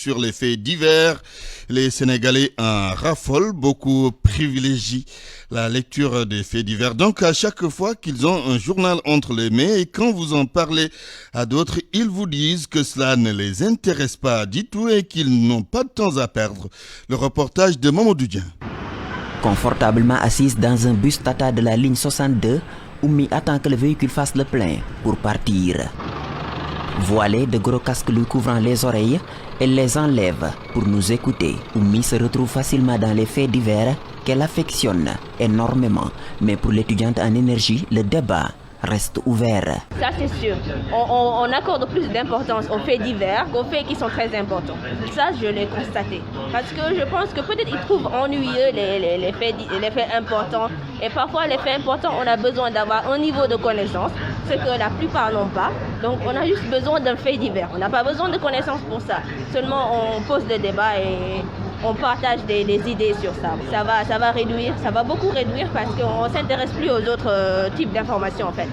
sur les faits divers. Les Sénégalais en raffolent, beaucoup privilégient la lecture des faits divers. Donc à chaque fois qu'ils ont un journal entre les mains et quand vous en parlez à d'autres, ils vous disent que cela ne les intéresse pas du tout et qu'ils n'ont pas de temps à perdre. Le reportage de Mamadou Dieng. Confortablement assise dans un bus Tata de la ligne 62, Oumi attend que le véhicule fasse le plein pour partir. Voilée, de gros casques lui couvrant les oreilles, elle les enlève pour nous écouter. Oumi se retrouve facilement dans les faits divers qu'elle affectionne énormément. Mais pour l'étudiante en énergie, le débat reste ouvert. Ça c'est sûr. On accorde plus d'importance aux faits divers qu'aux faits qui sont très importants. Ça je l'ai constaté. Parce que je pense que peut-être ils trouvent ennuyeux les faits importants. Et parfois les faits importants, on a besoin d'avoir un niveau de connaissance, ce que la plupart n'ont pas. Donc on a juste besoin d'un fait divers. On n'a pas besoin de connaissances pour ça. Seulement on pose le débat et on partage des idées sur ça. Ça va réduire, ça va beaucoup réduire parce qu'on ne s'intéresse plus aux autres types d'informations en fait.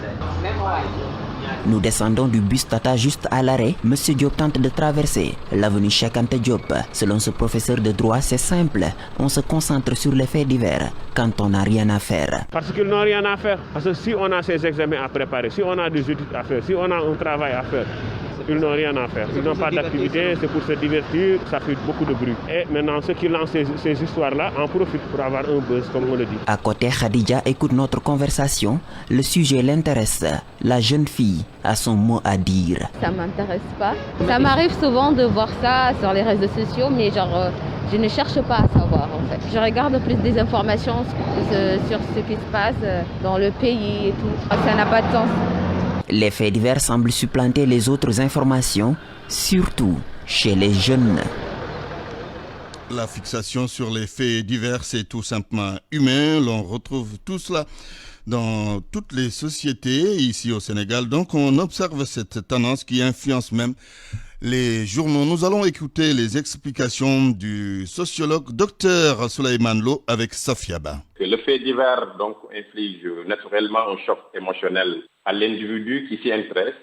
Nous descendons du bus Tata juste à l'arrêt. Monsieur Diop tente de traverser l'avenue Cheikh Anta Diop. Selon ce professeur de droit, c'est simple. On se concentre sur les faits divers quand on n'a rien à faire. Parce qu'ils n'ont rien à faire. Parce que si on a ces examens à préparer, si on a des études à faire, si on a un travail à faire, ils n'ont rien à faire. Ils n'ont pas d'activité, c'est pour se divertir, ça fait beaucoup de bruit. Et maintenant, ceux qui lancent ces histoires-là en profitent pour avoir un buzz, comme on le dit. À côté, Khadija écoute notre conversation. Le sujet l'intéresse. La jeune fille a son mot à dire. Ça m'intéresse pas. Ça m'arrive souvent de voir ça sur les réseaux sociaux, mais je ne cherche pas à savoir en fait. Je regarde plus des informations sur ce qui se passe dans le pays et tout. Ça n'a pas de sens. Les faits divers semblent supplanter les autres informations, surtout chez les jeunes. La fixation sur les faits divers, c'est tout simplement humain. L'on retrouve tout cela dans toutes les sociétés ici au Sénégal. Donc on observe cette tendance qui influence même les journaux. Nous allons écouter les explications du sociologue Dr Souleymane Lo avec Safia Ba. Le fait divers donc inflige naturellement un choc émotionnel à l'individu qui s'y intéresse,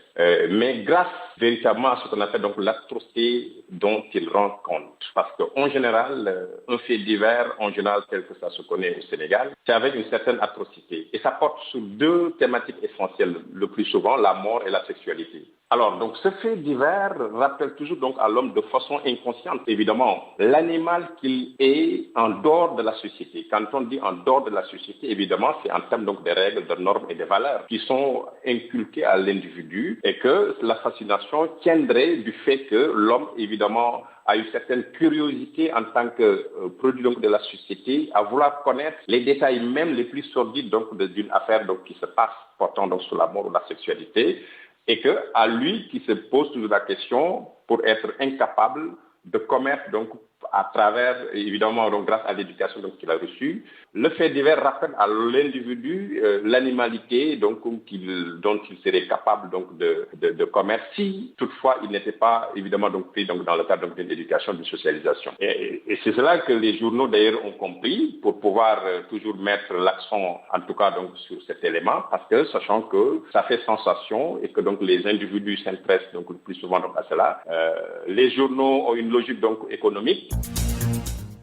mais grâce véritablement à ce qu'on appelle donc l'atrocité dont il rend compte. Parce qu'en général, un fait divers, en général tel que ça se connaît au Sénégal, c'est avec une certaine atrocité. Et ça porte sur deux thématiques essentielles, le plus souvent, la mort et la sexualité. Alors, donc, ce fait divers rappelle toujours donc à l'homme de façon inconsciente, évidemment, l'animal qu'il est en dehors de la société. Quand on dit en dehors de la société, évidemment, c'est en termes donc de règles, de normes et de valeurs qui sont inculquées à l'individu et que la fascination tiendrait du fait que l'homme, évidemment, a une certaine curiosité en tant que produit donc de la société à vouloir connaître les détails même les plus sordides donc d'une affaire donc qui se passe portant donc sur la mort ou la sexualité. Et que à lui qui se pose toujours la question pour être incapable de commettre donc à travers évidemment donc grâce à l'éducation donc qu'il a reçue, le fait divers rappelle à l'individu l'animalité donc dont il serait capable donc de commettre si toutefois il n'était pas évidemment donc pris donc dans le cadre donc d'une éducation, d'une socialisation. Et c'est cela que les journaux d'ailleurs ont compris pour pouvoir toujours mettre l'accent en tout cas donc sur cet élément parce que sachant que ça fait sensation et que donc les individus s'intéressent donc le plus souvent donc à cela, les journaux ont une logique donc économique.